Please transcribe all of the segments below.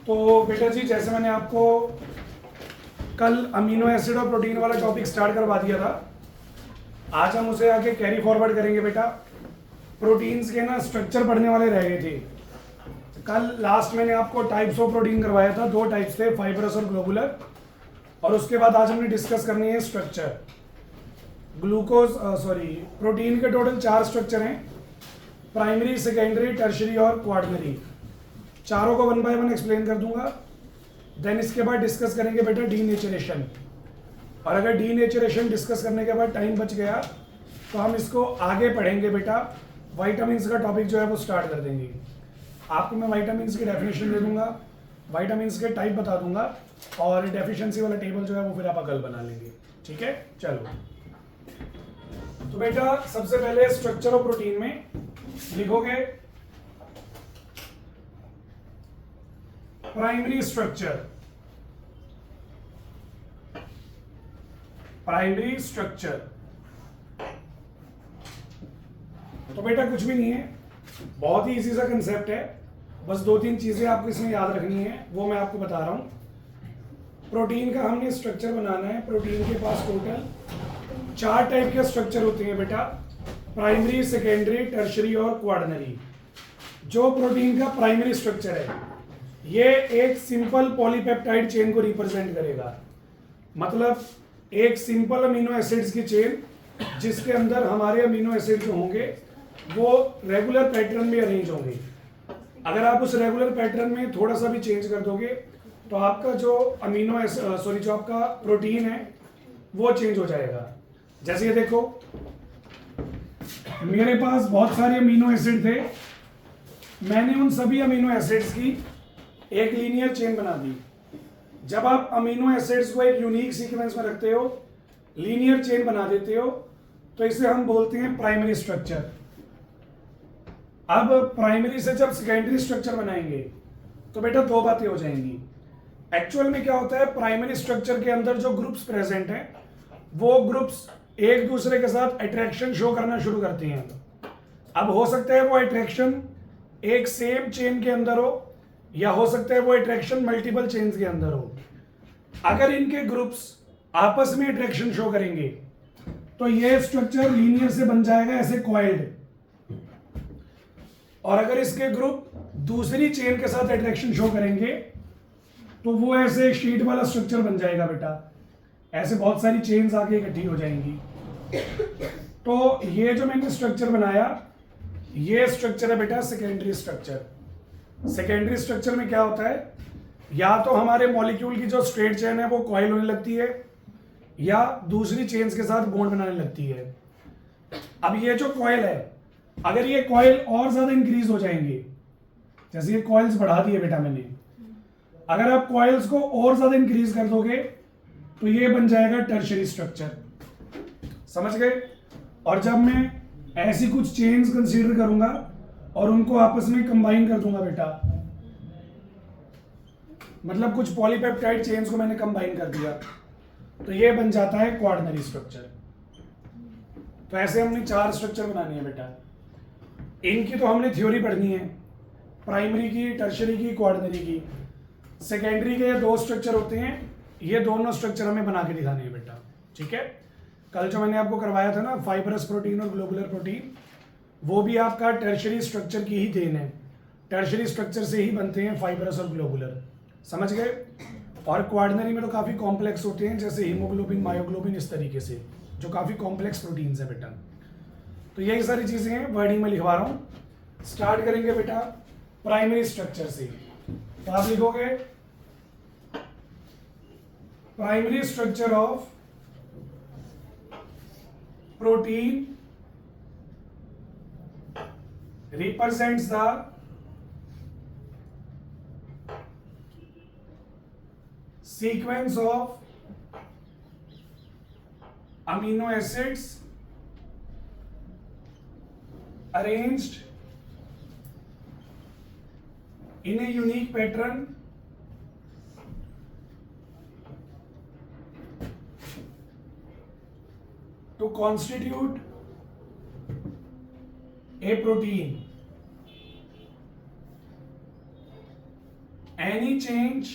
तो बेटा जी, जैसे मैंने आपको कल अमीनो एसिड और प्रोटीन वाला टॉपिक स्टार्ट करवा दिया था, आज हम उसे आगे कैरी फॉरवर्ड करेंगे बेटा। प्रोटीन्स के ना स्ट्रक्चर पढ़ने वाले रह गए थे। कल लास्ट मैंने आपको टाइप्स ऑफ प्रोटीन करवाया था, 2 टाइप्स थे, फाइब्रस और ग्लोबुलर। और उसके बाद आज हमने डिस्कस करनी है स्ट्रक्चर। प्रोटीन के टोटल 4 स्ट्रक्चर हैं, प्राइमरी, सेकेंडरी, टर्शरी और क्वार्टनरी। चारों को 1 बाय 1 एक्सप्लेन कर दूंगा। देन इसके बाद डिस्कस करेंगे बेटा डीनेचरेशन। और अगर डीनेचरेशन डिस्कस करने के बाद टाइम बच गया तो हम इसको आगे पढ़ेंगे बेटा। वाइटामिन्स का टॉपिक जो है वो स्टार्ट कर देंगे। आपको मैं वाइटामिन्स की डेफिनेशन दे दूंगा, वाइटामिन्स के टाइप बता दूंगा, और डेफिशिएंसी वाला टेबल जो है वो फिर आप कल बना लेंगे। ठीक है, चलो। तो बेटा सबसे पहले स्ट्रक्चर ऑफ प्रोटीन में लिखोगे प्राइमरी स्ट्रक्चर। प्राइमरी स्ट्रक्चर तो बेटा कुछ भी नहीं है, बहुत ही इजी सा कंसेप्ट है। बस 2-3 चीजें आपको इसमें याद रखनी है, वो मैं आपको बता रहा हूं। प्रोटीन का हमने स्ट्रक्चर बनाना है। प्रोटीन के पास टोटल 4 टाइप के स्ट्रक्चर होते हैं बेटा, प्राइमरी, सेकेंडरी, टर्शरी और क्वार्टनरी। जो प्रोटीन का प्राइमरी स्ट्रक्चर है ये एक सिंपल पॉलीपेप्टाइड चेन को रिप्रेजेंट करेगा। मतलब एक सिंपल अमीनो एसिड्स की चेन जिसके अंदर हमारे अमीनो एसिड जो होंगे वो रेगुलर पैटर्न में अरेंज होंगे। अगर आप उस रेगुलर पैटर्न में थोड़ा सा भी चेंज कर दोगे तो आपका जो जो आपका प्रोटीन है वो चेंज हो जाएगा। जैसे ये देखो, मेरे पास बहुत सारे अमीनो एसिड थे, मैंने उन सभी अमीनो एसिड्स की एक लीनियर चेन बना दी। जब आप अमीनो एसिड्स को एक यूनिक सीक्वेंस में रखते हो, लीनियर चेन बना देते हो, तो इसे हम बोलते हैं प्राइमरी स्ट्रक्चर। अब प्राइमरी से जब सेकेंडरी स्ट्रक्चर बनाएंगे तो बेटा 2 बातें हो जाएंगी। एक्चुअल में क्या होता है, प्राइमरी स्ट्रक्चर के अंदर जो ग्रुप्स प्रेजेंट हैं वो ग्रुप्स एक दूसरे के साथ अट्रैक्शन शो करना शुरू करते हैं। अब हो सकता है वो अट्रैक्शन एक सेम चेन के अंदर हो, या हो सकता है वो अट्रैक्शन मल्टीपल चेन्स के अंदर हो। अगर इनके ग्रुप्स आपस में अट्रैक्शन शो करेंगे तो ये स्ट्रक्चर लीनियर से बन जाएगा ऐसे कॉइल्ड। और अगर इसके ग्रुप दूसरी चेन के साथ अट्रैक्शन शो करेंगे तो वो ऐसे शीट वाला स्ट्रक्चर बन जाएगा बेटा। ऐसे बहुत सारी चेन्स आके इकट्ठी हो जाएंगी। तो ये जो मैंने स्ट्रक्चर बनाया, ये स्ट्रक्चर है बेटा सेकेंडरी स्ट्रक्चर। सेकेंडरी स्ट्रक्चर में क्या होता है, या तो हमारे मॉलिक्यूल की जो स्ट्रेट चेन है वो कॉइल होने लगती है, या दूसरी चेन्स के साथ बॉन्ड बनाने लगती है। अब ये जो कॉइल है, अगर ये कॉइल और ज्यादा इंक्रीज हो जाएंगे, जैसे ये कॉइल्स बढ़ा दिए बेटा मैंने, अगर आप कॉइल्स को और ज्यादा इंक्रीज कर दोगे तो ये बन जाएगा टर्शरी स्ट्रक्चर। समझ गए? और जब मैं ऐसी कुछ चेन्स कंसीडर करूंगा और उनको आपस में कंबाइन कर दूंगा बेटा, मतलब कुछ पॉलीपेप्टाइड चेन्स को मैंने कंबाइन कर दिया, तो ये बन जाता है क्वार्टनरी स्ट्रक्चर। तो ऐसे हमने 4 स्ट्रक्चर बनानी है बेटा। इनकी तो हमने थ्योरी पढ़नी है, प्राइमरी की, टर्शरी की, क्वार्टनरी की। सेकेंडरी के 2 स्ट्रक्चर होते हैं, ये दोनों स्ट्रक्चर हमें बना के दिखाने हैं बेटा। ठीक है, कल जो मैंने आपको करवाया था ना फाइब्रस प्रोटीन और ग्लोबुलर प्रोटीन, वो भी आपका टर्शरी स्ट्रक्चर की ही देन है। टर्शरी स्ट्रक्चर से ही बनते हैं फाइब्रस और ग्लोबुलर। समझ गए? और क्वार्टनरी में तो काफ़ी कॉम्प्लेक्स होते हैं, जैसे हीमोग्लोबिन, मायोग्लोबिन, इस तरीके से, जो काफ़ी कॉम्प्लेक्स प्रोटीन्स है बेटा। तो यही सारी चीज़ें हैं, वर्डिंग में लिखवा रहा हूँ। स्टार्ट करेंगे बेटा प्राइमरी स्ट्रक्चर से। तो आप लिखोगे primary structure of protein represents the sequence of amino acids arranged in a unique pattern to constitute a protein. any change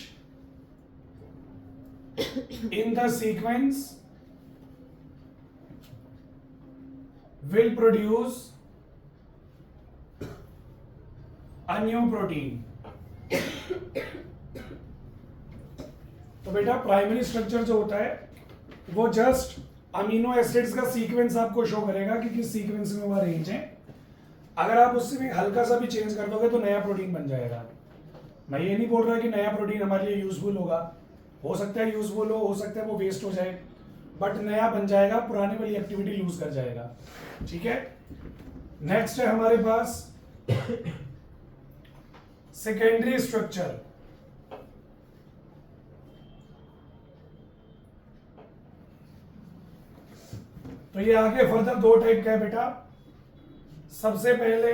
in the sequence will produce a new protein. तो बेटा primary structure जो होता है वो just amino acids का sequence आपको show करेगा कि किस सीक्वेंस में वो अरेंज है। अगर आप उससे भी हल्का सा भी चेंज कर दोगे तो नया प्रोटीन बन जाएगा। मैं ये नहीं बोल रहा कि नया प्रोटीन हमारे लिए यूजफुल होगा, हो सकता है यूजफुल हो सकता है वो वेस्ट हो जाए, बट नया बन जाएगा, पुराने वाली एक्टिविटी लूज कर जाएगा। ठीक है, नेक्स्ट है हमारे पास सेकेंडरी स्ट्रक्चर। तो ये आगे फर्दर दो टाइप का है बेटा। सबसे पहले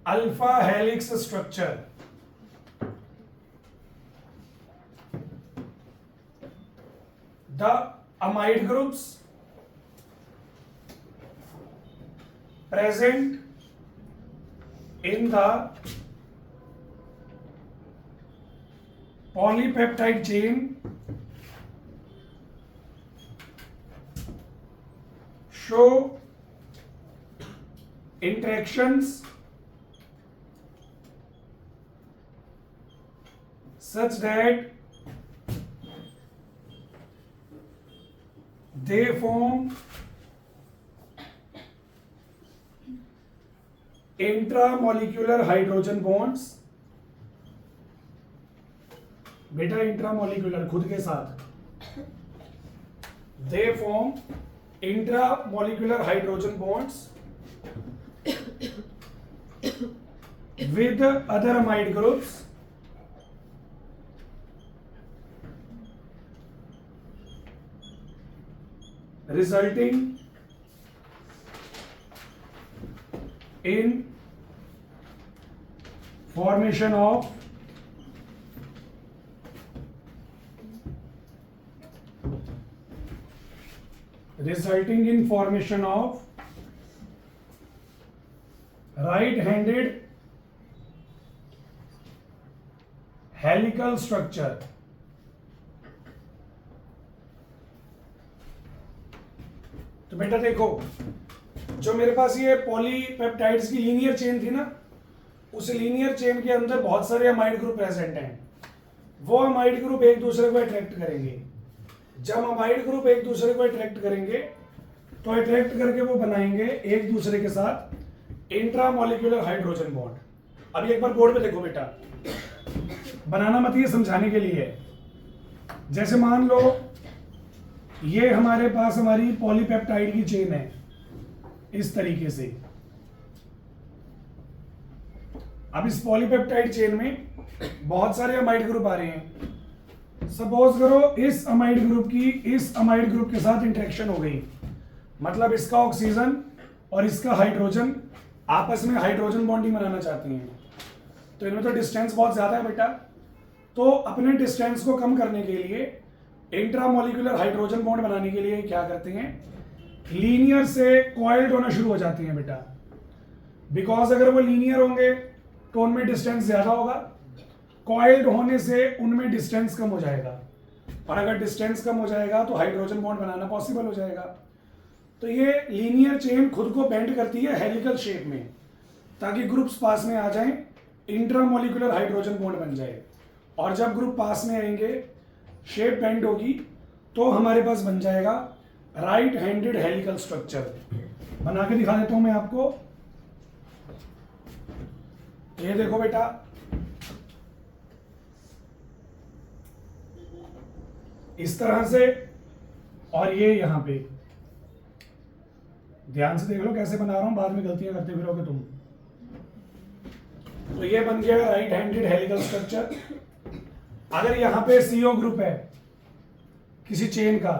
alpha helix structure. The amide groups present in the polypeptide chain show interactions such that they form intramolecular hydrogen bonds. बेटा इंट्रामोलिक्यूलर खुद के साथ, they form intramolecular hydrogen bonds with other amide groups resulting in formation of right-handed helical structure। तो बेटा देखो, जो मेरे पास ये पॉलीपेप्टाइड्स की लीनियर चेन थी ना, उस लीनियर चेन के अंदर बहुत सारे अमाइड ग्रुप प्रेजेंट हैं। वो अमाइड ग्रुप एक दूसरे को अट्रैक्ट करेंगे। जब अमाइड ग्रुप एक दूसरे को अट्रैक्ट करेंगे तो अट्रैक्ट करके वो बनाएंगे एक दूसरे के साथ इंट्रामोलिक्यूलर हाइड्रोजन बॉन्ड। अभी एक बार बोर्ड पे देखो बेटा, बनाना मत ये समझाने के लिए। जैसे मान लो ये हमारे पास हमारी पॉलीपेप्टाइड की चेन है इस तरीके से। अब इस पॉलीपेप्टाइड चेन में बहुत सारे अमाइड ग्रुप आ रहे हैं। सपोज करो इस अमाइड ग्रुप की इस अमाइड ग्रुप के साथ इंटरेक्शन हो गई, मतलब इसका ऑक्सीजन और इसका हाइड्रोजन आपस में हाइड्रोजन बॉन्डिंग बनाना चाहते हैं। तो इनमें तो डिस्टेंस बहुत ज्यादा है बेटा। तो अपने डिस्टेंस को कम करने के लिए इंट्रामोलिक्यूलर हाइड्रोजन बॉन्ड बनाने के लिए क्या करते हैं, लीनियर से कॉइल्ड होना शुरू हो जाती हैं बेटा। बिकॉज अगर वो लीनियर होंगे तो उनमें डिस्टेंस ज्यादा होगा, कॉइल्ड होने से उनमें डिस्टेंस कम हो जाएगा, और अगर डिस्टेंस कम हो जाएगा तो हाइड्रोजन बॉन्ड बनाना पॉसिबल हो जाएगा। तो ये लीनियर चेन खुद को बेंड करती है हेलिकल शेप में, ताकि ग्रुप्स पास में आ जाएं, इंट्रामोलिक्यूलर हाइड्रोजन बॉन्ड बन जाए। और जब ग्रुप पास में आएंगे, शेप बेंड होगी, तो हमारे पास बन जाएगा राइट हैंडेड हेलिकल स्ट्रक्चर। बना के दिखा देता हूं मैं आपको। ये देखो बेटा, इस तरह से, और ये यहां पे ध्यान से देख लो कैसे बना रहा हूं, बाद में गलतियां करते फिरोगे तुम। तो ये बन गया राइट हैंडेड हेलिकल स्ट्रक्चर। अगर यहां पे CO ग्रुप है किसी चेन का,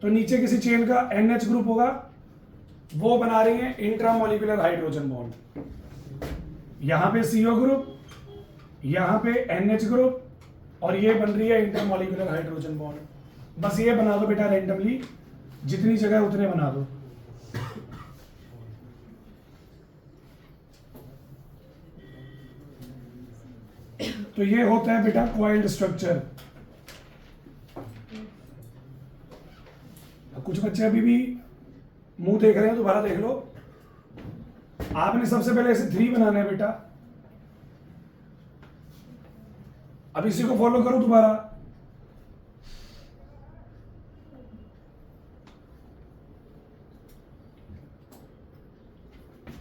तो नीचे किसी चेन का NH ग्रुप होगा, वो बना रही है इंट्रामोलिक्यूलर हाइड्रोजन बॉन्ड। यहां पे CO ग्रुप, यहां पे NH ग्रुप, और ये बन रही है इंटरमोलिक्यूलर हाइड्रोजन बॉन्ड। बस ये बना दो बेटा रैंडमली, जितनी जगह उतने बना दो। तो ये होता है बेटा कॉइल्ड स्ट्रक्चर। कुछ बच्चे अभी भी मुंह देख रहे हैं, दोबारा देख लो। आपने सबसे पहले ऐसे 3 बनाना है बेटा। अब इसी को फॉलो करो दोबारा।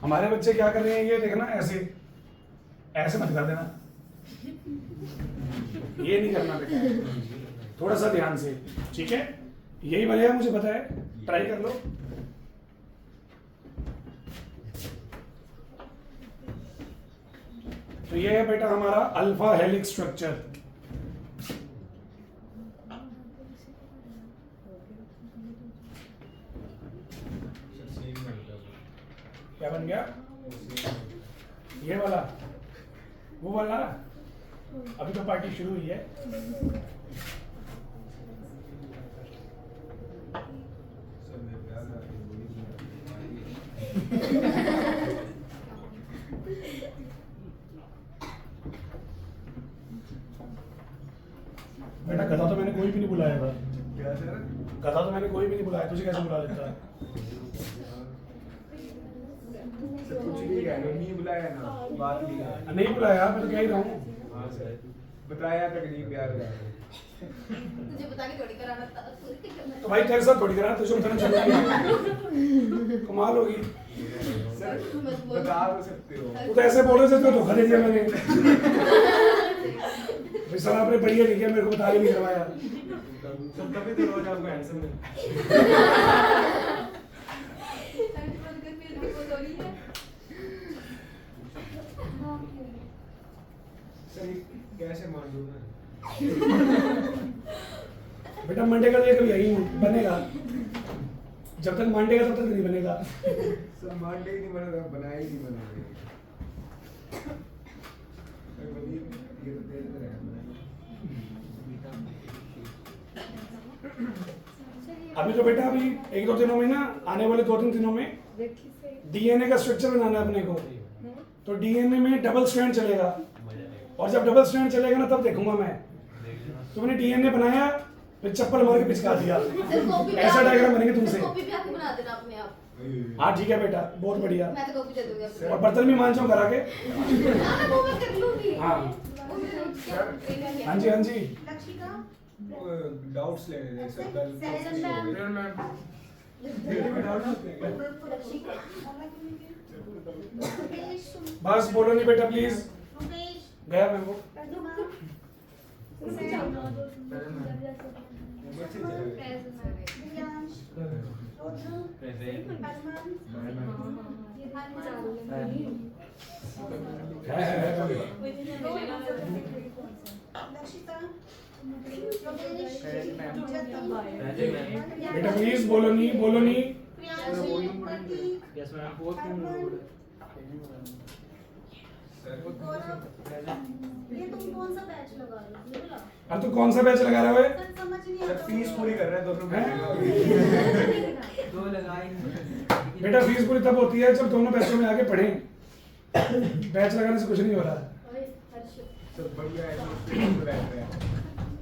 हमारे बच्चे क्या कर रहे हैं, ये देखना, ऐसे ऐसे मत कर देना, ये नहीं करना बेटा, थोड़ा सा ध्यान से, ठीक है? यही बनेगा, मुझे पता है, ट्राई कर लो। तो ये है बेटा हमारा अल्फा हेलिक्स स्ट्रक्चर। क्या बन गया? ये वाला, वो वाला, अभी तो पार्टी शुरू हुई है। बेटा गधा तो मैंने कोई भी नहीं बुलाया था। क्या सर? गधा तो मैंने कोई भी नहीं बुलाया, तुझे कैसे बुला लेता? कुछ भी कह लो, नहीं बुलाया ना, बात नहीं कहा। नहीं बुलाया, मैं तो कह ही रहा हूँ। हाँ सर, बताया तक नहीं, प्यार कर। तुझे बता के थोड़ी कराना था। तो भाई तेरे साथ थोड़ी करा, तुझे बताना चाहिए। कमाल होगी। सर बता तो सकते हो। तू तो ऐसे बोले से तो धोखा दे दिया मैंने। भाई सर आपने बढ़िया नहीं किया, मेरे को बता के नहीं करवाया। तभी तो रोज आपको हैंडसम मिलता सर, ये कैसे मान दूंगा? बेटा मंडे का तो ये कभी यही बनेगा, जब तक मांडेगा तब तक नहीं बनेगा। सर मांडे ही नहीं बनेगा, बनाया ही नहीं बनेगा। ये तो तेरे में रहेगा। अभी तो बेटा अभी 1-2 दिनों में ना, आने वाले 2-3 दिनों में डीएनए का स्ट्रक्चर बनाना है अपने को। तो डीएनए में डबल स्ट्रैंड चलेगा, और जब डबल स्ट्रैंड चलेगा ना तब देखूंगा मैं। तुमने डीएनए बनाया, फिर चप्पल मार के पिचका दिया, ऐसा डायग्राम बनेंगे तुमसे। कॉपी भी आके बना देना अपने आप। हाँ ठीक है बेटा, बहुत बढ़िया। मैं तो कॉपी दे दूंगी अपने। और बर्तन भी मान जाओ करा के। हाँ, वो मैं कर लूंगी। हाँ। वो मैं- हाँ जी, हाँ जी। लक्षिका, डाउट्स ले रहे थे सर, कल सैजन मैम। फिर मैं लक्षिका, रुपेश, बस बोलो नहीं बेटा प्लीज। रुपेश, गया मैं वो। पद्मा, दिव्यांश, रुद्र, अरमान, लक्षिता, रुपेश, बेटा प्लीज बोलो नहीं, बोलो नहीं। प्रियांशी, प्रतीक, यस मैम। गौरव, ये तुम कौन सा बैच लगा रहे हो? ये वाला? अब तू कौन सा बैच लगा रहा है? सर समझ नहीं सर आता। फीस पूरी कर रहे हैं, 2 रुपए दो लगाएंगे। बेटा फीस पूरी तब होती है जब दोनों बैचों में आके पढ़ें। बैच लगाने से कुछ नहीं हो रहा है। ओए, हर्ष। सर बढ़िया है, तो रहते हैं।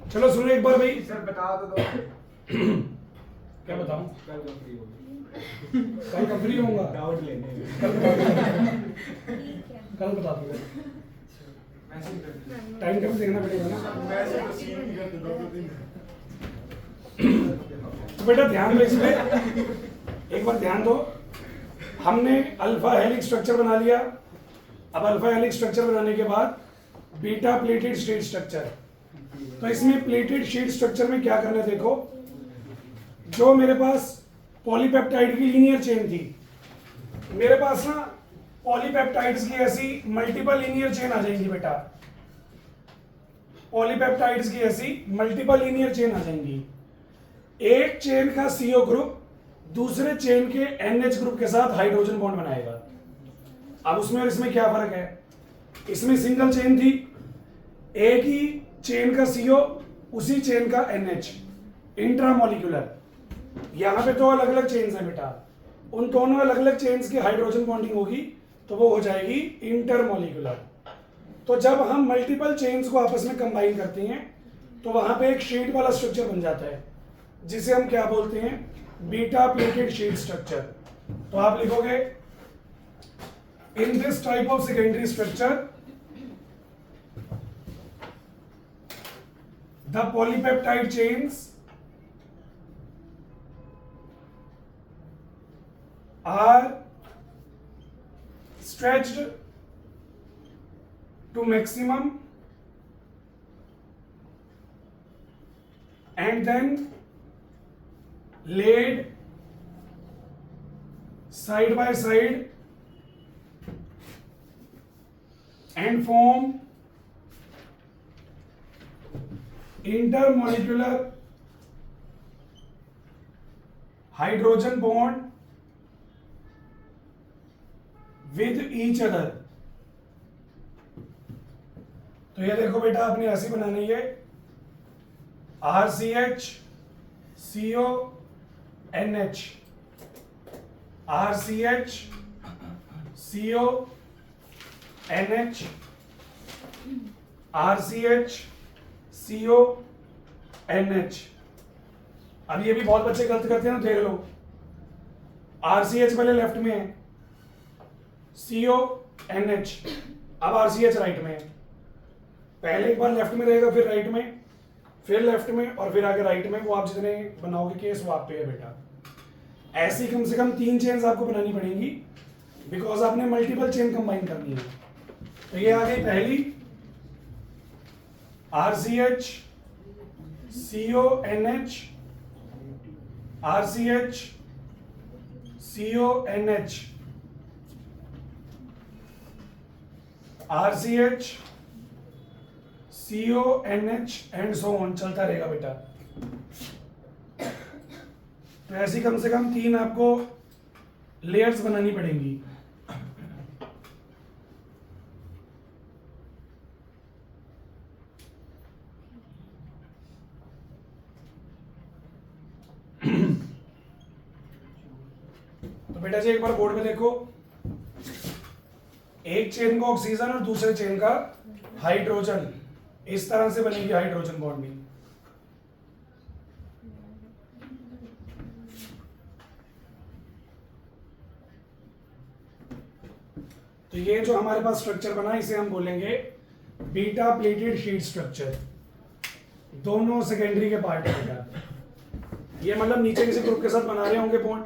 चलो सुनो एक बार भाई। सर बता तो दो। क्या बताऊं? कल तो फ्री होगी। कल का फ्री होऊंगा। डाउट लेने कल बता दूंगा। कल बता दूंगा। मैसेज कर दो। टाइम टेबल देखना पड़ेगा ना। मैसेज तो सीन ही कर दो 2 दिन। तो बेटा ध्यान दो इसमें, एक बार ध्यान दो। हमने अल्फा हेलिक्स स्ट्रक्चर बना लिया। अब अल्फा हेलिक्स स्ट्रक्चर बनाने के बाद बीटा प्लेटेड स्टेट स्ट्रक्चर। तो इसमें प्लेटेड शीट स्ट्रक्चर में क्या करना है देखो। जो मेरे पास पॉलीपेप्टाइड की लीनियर चेन थी, मेरे पास ना पॉलीपेप्टाइड्स की ऐसी मल्टीपल लीनियर चेन आ जाएंगी बेटा। पॉलीपेप्टाइड्स की ऐसी मल्टीपल लीनियर चेन आ जाएंगी। एक चेन का CO ग्रुप दूसरे चेन के NH ग्रुप के साथ हाइड्रोजन बॉन्ड बनाएगा। अब उसमें और इसमें क्या फर्क है? इसमें सिंगल चेन थी, एक ही चेन का CO, उसी चेन का NH, इंट्रामोलिकुलर। यहां पे 2 अलग अलग चेन्स हैं बेटा। उन दोनों अलग अलग चेन्स की हाइड्रोजन बॉन्डिंग होगी तो वो हो जाएगी इंटरमोलिकुलर। तो जब हम मल्टीपल चेन्स को आपस में कंबाइन करते हैं तो वहां पे एक शीट वाला स्ट्रक्चर बन जाता है जिसे हम क्या बोलते हैं, बीटा प्लेटेड शीट स्ट्रक्चर। तो आप लिखोगे in this type of secondary structure the polypeptide chains are stretched to maximum and then laid side by side and form intermolecular hydrogen bond with each other। तो ये देखो बेटा, अपनी ऐसी बनानी है RCH CO NH, RCH CO NH, RCH CO NH। अब ये भी बहुत बच्चे गलत करते हैं ना, देख लो, RCH पहले लेफ्ट में है, CONH, अब RCH राइट में है। पहले एक बार लेफ्ट में रहेगा, फिर राइट में, फिर लेफ्ट में और फिर आगे राइट में। वो आप जितने बनाओगे केस वो आप पे है बेटा। ऐसी कम से कम 3 चेन्स आपको बनानी पड़ेंगी बिकॉज आपने मल्टीपल चेन कंबाइन करनी है। तो ये आ गई पहली RCH CONH, RCH CONH, RCH CONH and so on, चलता रहेगा बेटा। तो ऐसी कम से कम 3 आपको लेयर्स बनानी पड़ेंगी। तो बेटा जी एक बार बोर्ड पे देखो, एक चेन का ऑक्सीजन और दूसरे चेन का हाइड्रोजन, इस तरह से बनेगी हाइड्रोजन बॉन्डिंग। तो ये जो हमारे पास स्ट्रक्चर बना इसे हम बोलेंगे बीटा प्लेटेड शीट स्ट्रक्चर। दोनों सेकेंडरी के पार्ट है बेटा। ये मतलब नीचे किसी ग्रुप के साथ बना रहे होंगे बॉन्ड,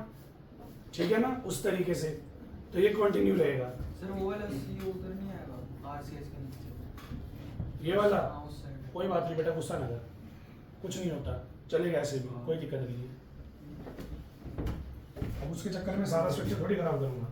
ठीक है ना, उस तरीके से। तो ये कंटिन्यू रहेगा। सर वो वाला सी उधर नहीं आएगा आरसीएच के नीचे, ये वाला हाँ, उस साइड। कोई बात नहीं बेटा, गुस्सा ना कर, कुछ नहीं होता, चलेगा ऐसे भी, कोई दिक्कत नहीं है। अब उसके चक्कर में सारा स्ट्रक्चर थोड़ी खराब करूंगा।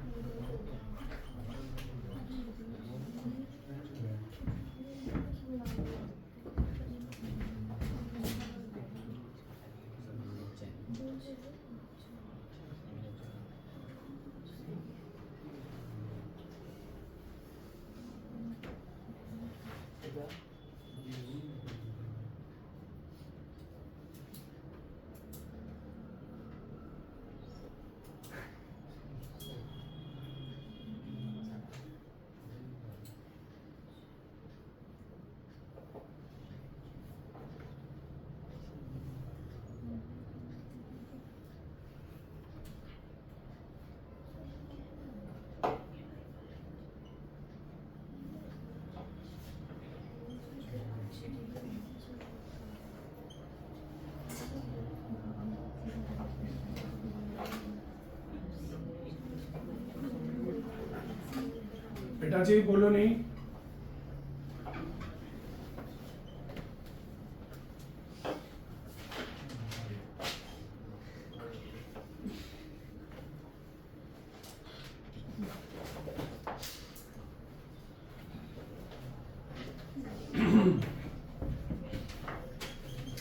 बेटा जी बोलो नहीं।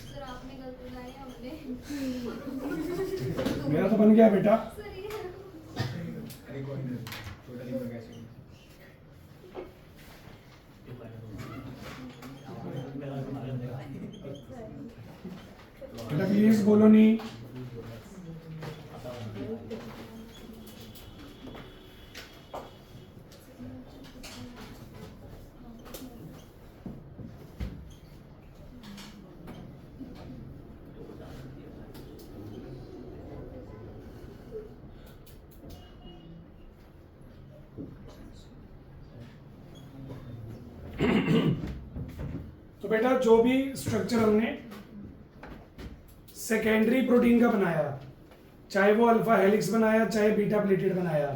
सर आपने गलत बनाया, हमने मेरा तो बन गया बेटा। सर ये अरे कोई नहीं, टोटली बन गया। बेटा प्लीज बोलो नहीं। तो बेटा जो भी स्ट्रक्चर हमने सेकेंडरी प्रोटीन का बनाया, चाहे वो अल्फा हेलिक्स बनाया चाहे बीटा प्लेटेड बनाया,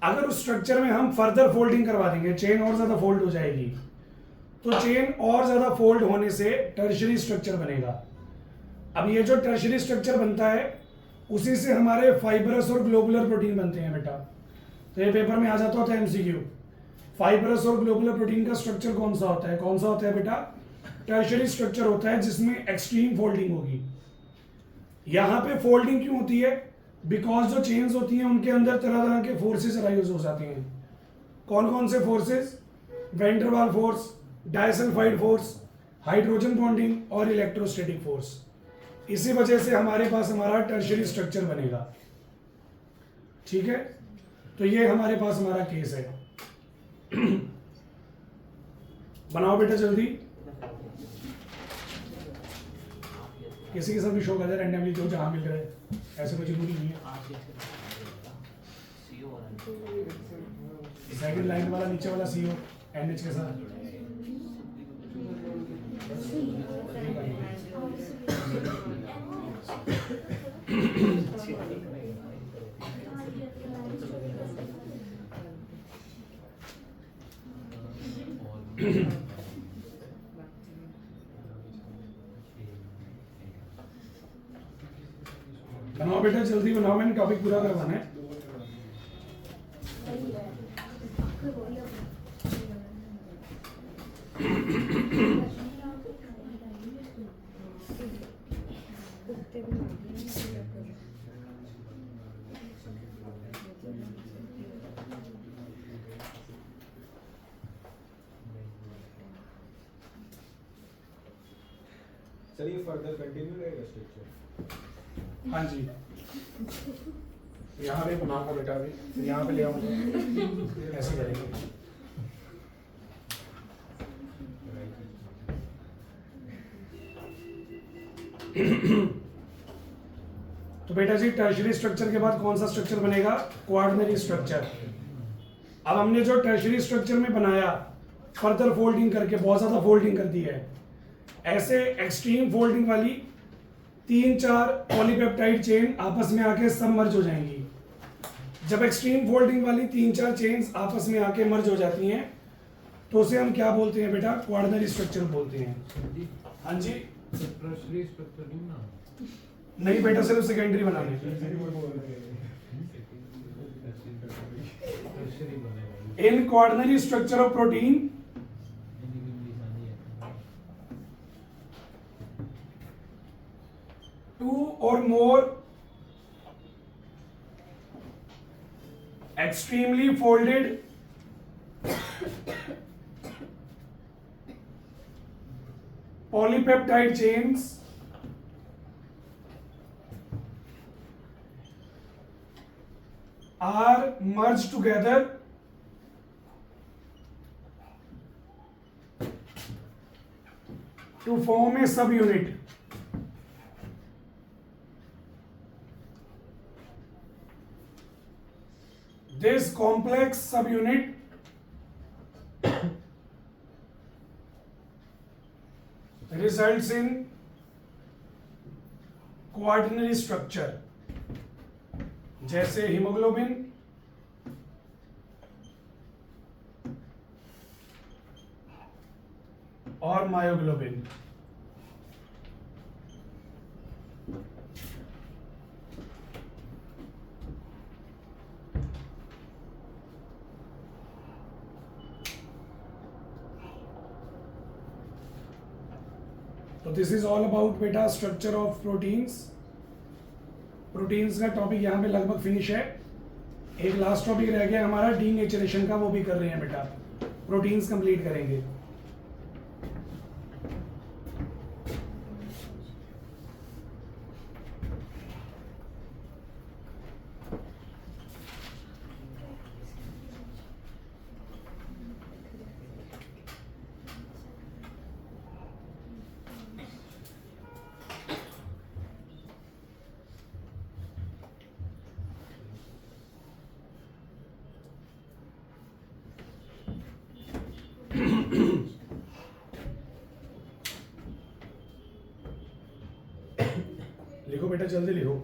अगर उस स्ट्रक्चर में हम फर्दर फोल्डिंग करवा देंगे, चेन और ज्यादा फोल्ड हो जाएगी, तो चेन और ज्यादा फोल्ड होने से टर्शियरी स्ट्रक्चर बनेगा। अब ये जो टर्शियरी स्ट्रक्चर बनता है उसी से हमारे फाइबरस और ग्लोबुलर प्रोटीन बनते हैं बेटा। तो ये पेपर में आ जाता होता है एमसीक्यू, फाइबरस और ग्लोबुलर प्रोटीन का स्ट्रक्चर कौन सा होता है? कौन सा होता है बेटा? टर्शियरी स्ट्रक्चर होता है जिसमें एक्सट्रीम फोल्डिंग होगी। यहाँ पे फोल्डिंग क्यों होती है? बिकॉज जो चेन्स होती हैं उनके अंदर तरह तरह के फोर्सेस अराइज हो जाते हैं। कौन कौन से फोर्सेस? वेन डर वाल force, disulphide force, hydrogen bonding और इलेक्ट्रोस्टैटिक फोर्स। इसी वजह से हमारे पास हमारा टर्शियरी स्ट्रक्चर बनेगा। ठीक है, तो ये हमारे पास हमारा केस है। बनाओ बेटा जल्दी, किसी के साथ भी शो कर दे रैंडमली, जो जहां मिल रहा है, ऐसे कोई जरूरी नहीं है। सेकंड लाइन वाला नीचे वाला सीओ एनएच के साथ बनाओ बेटा जल्दी बनाओ, मैंने टॉपिक पूरा करवाना है। सर ये फर्दर कंटिन्यू रहेगा स्ट्रक्चर? हाँ जी, यहाँ पे बना को बेटा, अभी यहाँ पे ले आओ, ऐसे करेंगे। तो बेटा जी टर्शियरी स्ट्रक्चर के बाद कौन सा स्ट्रक्चर बनेगा? Quaternary structure. अब हमने जो टर्शियरी स्ट्रक्चर में बनाया, फर्दर फोल्डिंग करके बहुत ज्यादा फोल्डिंग कर दी है, ऐसे एक्सट्रीम फोल्डिंग वाली 3-4 पॉलीपेप्टाइड चेन आपस में आके सब मर्ज हो जाएंगी। जब एक्सट्रीम फोल्डिंग वाली 3-4 चेन्स आपस में आके मर्ज हो जाती हैं तो उसे हम क्या बोलते हैं बेटा? क्वार्टनरी स्ट्रक्चर बोलते हैं। हाँ जी, टर्शियरी स्ट्रक्चर नहीं ना? नहीं बेटा, सिर्फ सेकेंडरी बनाने। टर्शियरी बनेगा। In quaternary structure of protein two or more extremely folded polypeptide chains are merged together to form a subunit. This complex subunit results in quaternary structure, जैसे हीमोग्लोबिन, और myoglobin. तो दिस इज ऑल अबाउट बेटा structure of proteins. Proteins का topic यहाँ पे लगभग finish है। एक लास्ट टॉपिक रह गया हमारा डीनेचरेशन का, वो भी कर रहे हैं बेटा, प्रोटीन्स कंप्लीट करेंगे। बेटा जल्दी लिखो।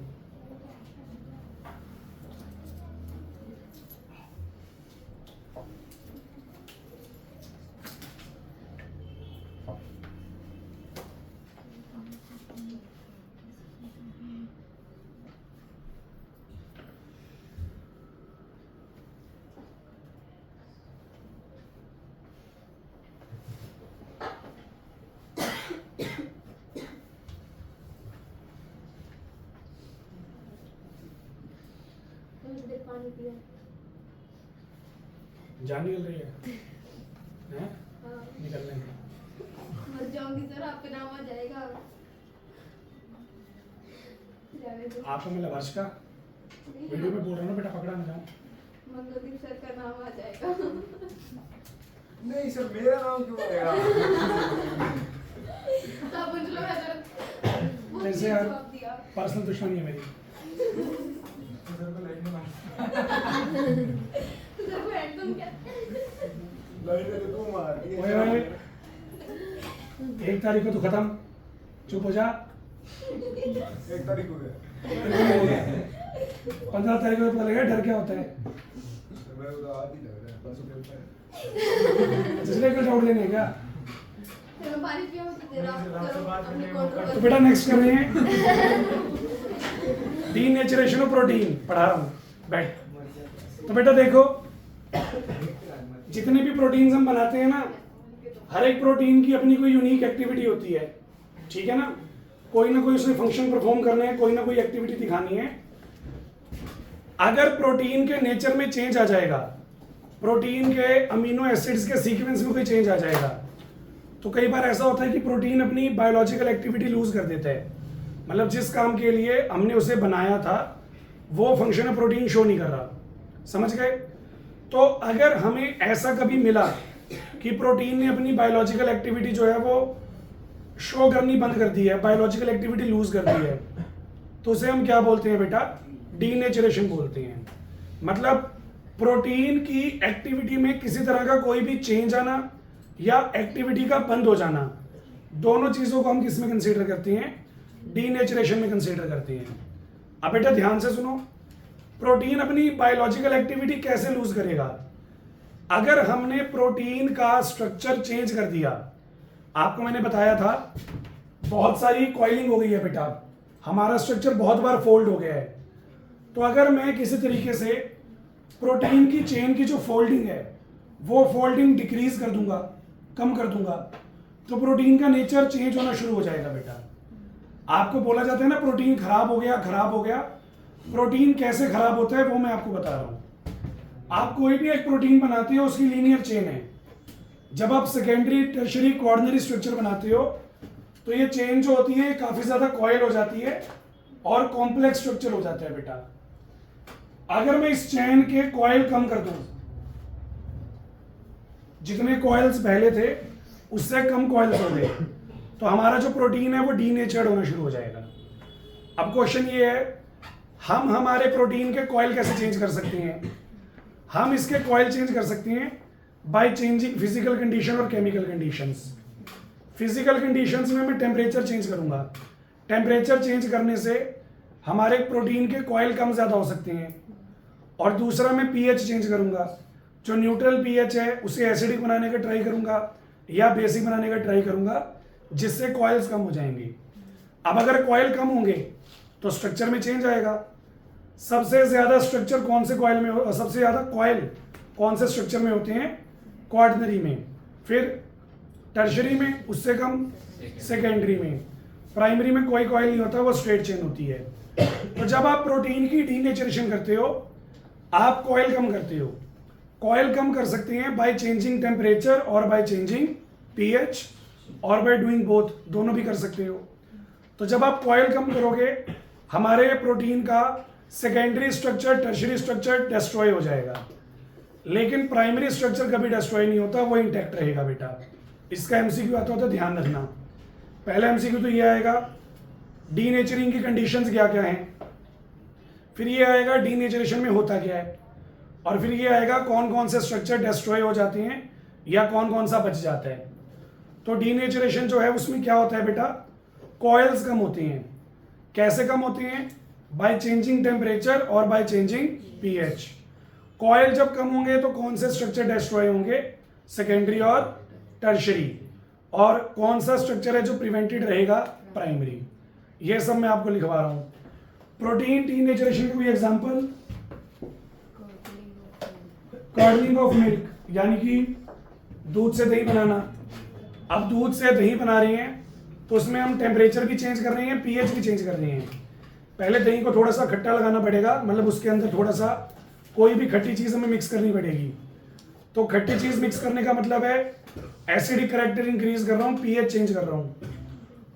पानी पिया। जान निकल रही है हैं? हाँ। निकल लेंगे। मर जाऊंगी सर, आपके नाम आ जाएगा। जाने दो। आपको मैं लवाश का वीडियो में बोल रहा हूँ बेटा, पकड़ा ना जाऊँ। मंगलदीप सर का नाम आ जाएगा। नहीं सर, मेरा नाम क्यों आएगा? तब पूछ लो सर। जैसे यार जवाब दिया। पर्सनल दुश्मनी है मेरी। सर को लाइन में मार। सर को एकदम क्या? लाइन में तो मार। ओए ओए, 1 तारीख को तो खत्म, चुप हो जा। 1 तारीख हो गया। 15 तारीख को पता लगेगा डर क्या होता है। मैं उधर आज ही लग रहा है, परसों पेपर है। इसलिए कल डाउट लेने क्या? फिर मैं पानी पिया तो तेरा आपसे बात अपनी करने का मौका तो controversy- बेटा नेक्स्ट कर रहे हैं डीनेचरेशन ऑफ प्रोटीन, पढ़ा रहा हूँ, बैठ। तो बेटा देखो, जितने भी प्रोटीन्स हम बनाते हैं ना, हर एक प्रोटीन की अपनी कोई यूनिक एक्टिविटी होती है, ठीक है ना? कोई ना कोई उसने फंक्शन परफॉर्म करने हैं, कोई ना कोई एक्टिविटी दिखानी है। अगर प्रोटीन के नेचर में चेंज आ जाएगा, प्रोटीन के अमीनो एसिड्स के सीक्वेंस में कोई चेंज आ जाएगा, तो कई बार ऐसा होता है कि प्रोटीन अपनी बायोलॉजिकल एक्टिविटी लूज कर देता है। मतलब जिस काम के लिए हमने उसे बनाया था वो फंक्शन प्रोटीन शो नहीं कर रहा, समझ गए? तो अगर हमें ऐसा कभी मिला कि प्रोटीन ने अपनी बायोलॉजिकल एक्टिविटी जो है वो शो करनी बंद कर दी है, बायोलॉजिकल एक्टिविटी लूज कर दी है, तो उसे हम क्या बोलते हैं बेटा? डीनेचरेशन बोलते हैं। मतलब प्रोटीन की एक्टिविटी में किसी तरह का कोई भी चेंज आना या एक्टिविटी का बंद हो जाना, दोनों चीजों को हम किस में कंसीडर करते हैं? डीनेचरेशन में कंसीडर करते हैं। अब बेटा ध्यान से सुनो, प्रोटीन अपनी बायोलॉजिकल एक्टिविटी कैसे लूज करेगा? अगर हमने प्रोटीन का स्ट्रक्चर चेंज कर दिया, आपको मैंने बताया था बहुत सारी कॉइलिंग हो गई है बेटा, हमारा स्ट्रक्चर बहुत बार फोल्ड हो गया है। तो अगर मैं किसी तरीके से प्रोटीन की चेन की जो फोल्डिंग है वो फोल्डिंग डिक्रीज कर दूंगा, कम कर दूंगा, तो प्रोटीन का नेचर चेंज होना शुरू हो जाएगा बेटा। आपको बोला जाता है ना प्रोटीन खराब हो गया, खराब हो गया। प्रोटीन कैसे खराब होता है वो मैं आपको बता रहा हूं। आप कोई भी एक प्रोटीन बनाते हो, उसकी लीनियर चेन है। जब आप सेकेंडरी, टर्शियरी, क्वार्टनरी स्ट्रक्चर बनाते हो तो ये चेन जो होती है काफी ज्यादा कॉइल हो जाती है और कॉम्प्लेक्स स्ट्रक्चर हो जाता है बेटा। अगर मैं इस चेन के कॉइल कम कर दूं, जितने कॉइल्स पहले थे उससे कम कॉइल्स हो गए, तो हमारा जो प्रोटीन है वो डीनेचर्ड होना शुरू हो जाएगा। अब क्वेश्चन ये है, हम हमारे प्रोटीन के कॉइल कैसे चेंज कर सकते हैं? हम इसके कॉइल चेंज कर सकते हैं बाय चेंजिंग फिजिकल कंडीशन और केमिकल कंडीशंस। फिजिकल कंडीशंस में मैं टेम्परेचर चेंज करूंगा। टेम्परेचर चेंज करने से हमारे प्रोटीन के कॉइल कम ज़्यादा हो सकते हैं। और दूसरा मैं पीएच चेंज करूंगा, जो न्यूट्रल पीएच है उसे एसिडिक बनाने का ट्राई करूंगा या बेसिक बनाने का ट्राई करूंगा, जिससे कॉइल्स कम हो जाएंगे। अब अगर कॉइल कम होंगे तो स्ट्रक्चर में चेंज आएगा। सबसे ज़्यादा स्ट्रक्चर कौन से कॉइल में, सबसे ज़्यादा कॉइल कौन से स्ट्रक्चर में होते हैं? क्वार्टनरी में, फिर टर्शरी में, उससे कम सेकेंडरी में, प्राइमरी में कोई कॉइल नहीं होता, वो स्ट्रेट चेन होती है। तो जब आप प्रोटीन की डीनेचरेशन करते हो, आप कॉइल कम करते हो। कॉइल कम कर सकते हैं बाय चेंजिंग टेम्परेचर और बाय चेंजिंग पीएच और बाय डूइंग बोथ, दोनों भी कर सकते हो। तो जब आप कॉइल कम करोगे, हमारे प्रोटीन का secondary structure, tertiary structure destroy हो जाएगा, लेकिन प्राइमरी स्ट्रक्चर कभी डिस्ट्रॉय नहीं होता, वो इंटैक्ट रहेगा बेटा। इसका एमसीक्यू आता होता है, ध्यान रखना। पहला एमसीक्यू तो ये आएगा, डीनेचरिंग की कंडीशंस क्या क्या हैं, फिर ये आएगा डीनेचरेशन में होता क्या है, और फिर ये आएगा कौन कौन से स्ट्रक्चर डिस्ट्रॉय हो जाते हैं या कौन कौन सा बच जाता है। तो डीनेचरेशन जो है उसमें क्या होता है बेटा? कॉइल्स कम होते हैं। कैसे कम होते हैं? बाय चेंजिंग टेम्परेचर और बाय चेंजिंग पीएच। कॉयल जब कम होंगे तो कौन से स्ट्रक्चर डिस्ट्रॉय होंगे? सेकेंडरी और टर्शरी। और कौन सा स्ट्रक्चर है जो प्रिवेंटेड रहेगा? प्राइमरी। ये सब मैं आपको लिखवा रहा हूं। प्रोटीन डीनेचरेशन की कोई एग्जांपल? कर्डलिंग ऑफ मिल्क, यानी कि दूध से दही बनाना। अब दूध से दही बना रहे हैं तो उसमें हम टेम्परेचर भी चेंज कर रहे हैं, पीएच भी चेंज कर रहे हैं। पहले दही को थोड़ा सा खट्टा लगाना पड़ेगा, मतलब उसके अंदर थोड़ा सा कोई भी खट्टी चीज़ हमें मिक्स करनी पड़ेगी। तो खट्टी चीज़ मिक्स करने का मतलब है एसिडिक करेक्टर इंक्रीज कर रहा हूँ, पीएच चेंज कर रहा हूँ।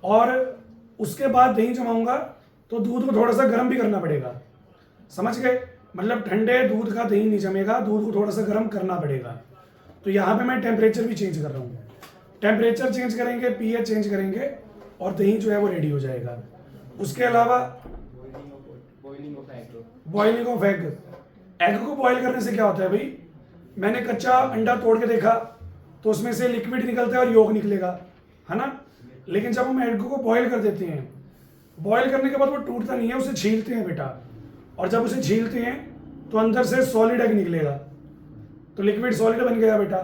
और उसके बाद दही जमाऊंगा तो दूध को थोड़ा सा गर्म भी करना पड़ेगा, समझ गए? मतलब ठंडे दूध का दही नहीं जमेगा, दूध को थोड़ा सा गर्म करना पड़ेगा। तो यहाँ पे मैं टेम्परेचर भी चेंज कर रहा हूँ। टेम्परेचर चेंज करेंगे, पीएच चेंज करेंगे और दही जो है वो रेडी हो जाएगा। उसके अलावा बॉइलिंग ऑफ एग। एग को बॉईल करने से क्या होता है भाई? मैंने कच्चा अंडा तोड़ के देखा तो उसमें से लिक्विड निकलता है और योग निकलेगा, है ना? लेकिन जब हम एग को बॉईल कर देते हैं, बॉईल करने के बाद वो टूटता नहीं है, उसे छीलते हैं बेटा। और जब उसे छीलते हैं तो अंदर से सॉलिड एग निकलेगा, तो लिक्विड सॉलिड बन गया बेटा।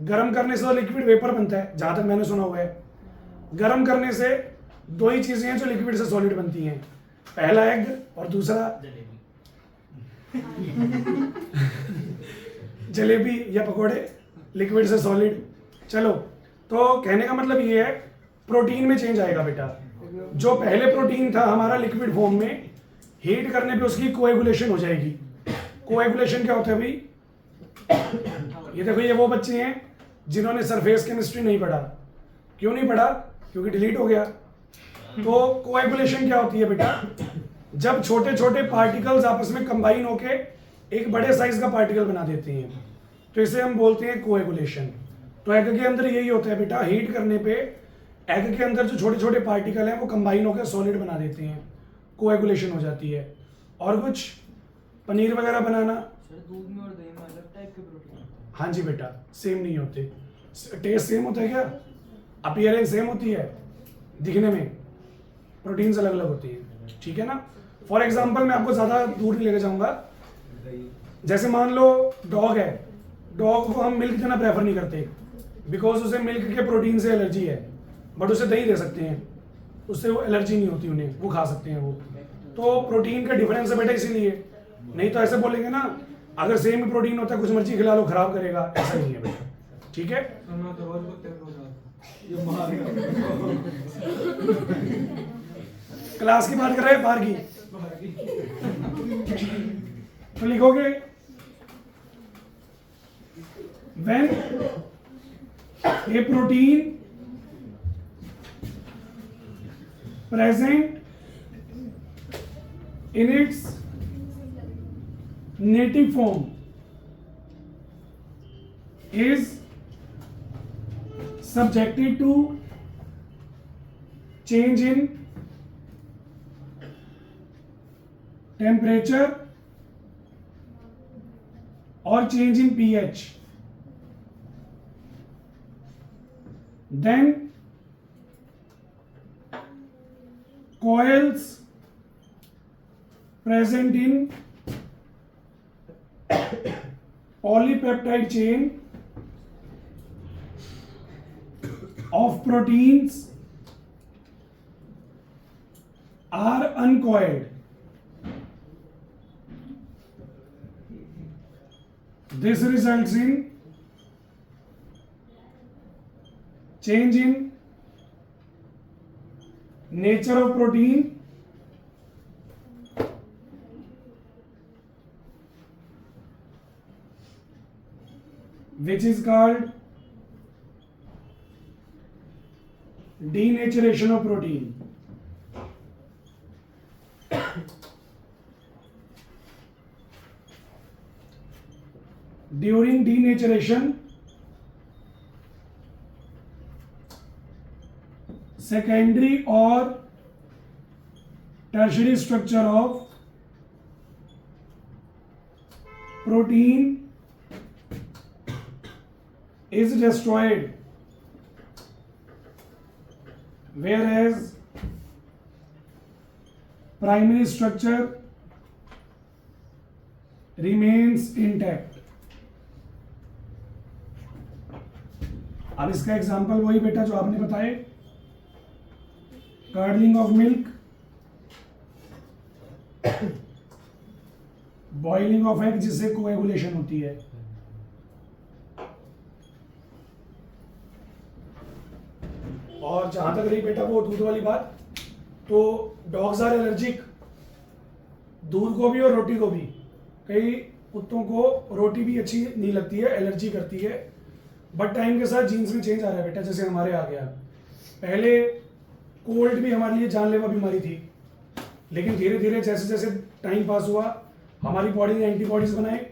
गर्म करने से तो लिक्विड वेपर बनता है, जहां तक मैंने सुना हुआ है। गर्म करने से दो ही चीजें हैं जो लिक्विड से सॉलिड बनती हैं, पहला एग और दूसरा जलेबी या पकोड़े, लिक्विड से सॉलिड। चलो, तो कहने का मतलब ये है प्रोटीन में चेंज आएगा बेटा। जो पहले प्रोटीन था हमारा लिक्विड फॉर्म में, हीट करने पे उसकी कोएगुलेशन हो जाएगी। कोएगुलेशन क्या होता है भाई? ये देखो, ये वो बच्चे हैं जिन्होंने सरफेस केमिस्ट्री नहीं पढ़ा। क्यों नहीं पढ़ा? क्योंकि डिलीट हो गया। तो कोएगुलेशन क्या होती है बेटा? जब छोटे छोटे पार्टिकल्स आपस में कंबाइन होके एक बड़े साइज का पार्टिकल बना देते हैं, तो इसे हम बोलते हैं कोएगुलेशन। तो एग के अंदर यही होता है बेटा, हीट करने पे एग के अंदर जो छोटे छोटे पार्टिकल हैं वो कंबाइन होकर सॉलिड बना देते हैं, कोएगुलेशन हो जाती है। और कुछ पनीर वगैरह बनाना? दूध में और दही में अलग टाइप के प्रोटीन? हाँ जी बेटा, सेम नहीं होते। टेस्ट सेम होता है क्या? अपीयरेंस सेम होती है, दिखने में प्रोटीन्स अलग अलग होती हैं, ठीक है ना? फॉर एग्जांपल मैं आपको ज़्यादा दूर नहीं लेके जाऊंगा। जैसे मान लो डॉग है, डॉग को हम मिल्क देना प्रेफर नहीं करते बिकॉज उसे मिल्क के प्रोटीन से एलर्जी है, बट उसे दही दे सकते हैं, उससे वो एलर्जी नहीं होती उन्हें, वो खा सकते हैं वो। तो प्रोटीन का डिफरेंस है बेटा, इसीलिए। नहीं तो ऐसे बोलेंगे ना, अगर सेम ही प्रोटीन होता है कुछ मर्जी खिला लो खराब करेगा, ऐसा नहीं है बेटा, ठीक है? क्लास की बात कर रहे हैं, बाहर की? तो लिखोगे when a protein present in its native form is subjected to change in temperature or change in pH, then coils present in polypeptide chain of proteins are uncoiled. This results in change in nature of protein, which is called denaturation of protein. During denaturation, secondary or tertiary structure of protein is destroyed, whereas primary structure remains intact. अब इसका example वही बेटा जो आपने बताए, curdling of milk, boiling of egg जिससे coagulation होती है, और जहां तक रही बेटा वो दूध वाली बात, तो डॉग्स आर एलर्जिक दूध को भी और रोटी को भी। कई कुत्तों को रोटी भी अच्छी नहीं लगती है, एलर्जी करती है, बट टाइम के साथ जीन्स में चेंज आ रहा है बेटा, जैसे हमारे आ गया। पहले कोल्ड भी हमारे लिए जानलेवा बीमारी थी, लेकिन धीरे धीरे जैसे जैसे टाइम पास हुआ हमारी बॉडी ने एंटीबॉडीज बनाए,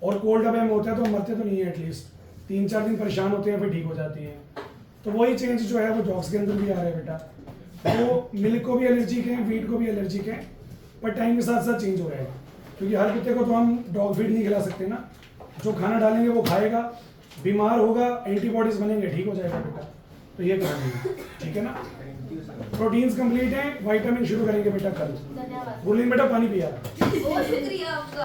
और कोल्ड अब हमें होता है तो हम मरते तो नहीं है, एटलीस्ट 3-4 दिन परेशान होते हैं, फिर ठीक हो जाती हैं। तो वही चेंज जो है वो डॉग्स के अंदर भी आ रहा है बेटा। वो मिल्क को भी एलर्जिक है, वीट को भी एलर्जिक है, पर टाइम के साथ साथ चेंज हो रहा है, क्योंकि हर कुत्ते को तो हम डॉग फीड नहीं खिला सकते ना। जो खाना डालेंगे वो खाएगा, बीमार होगा, एंटीबॉडीज बनेंगे, ठीक हो जाएगा बेटा। तो ये कहानी है, ठीक है ना। प्रोटीन्स कंप्लीट हैं, विटामिन शुरू करेंगे बेटा कल। धन्यवाद। गुरलीन बेटा पानी पिया। बहुत शुक्रिया आपका।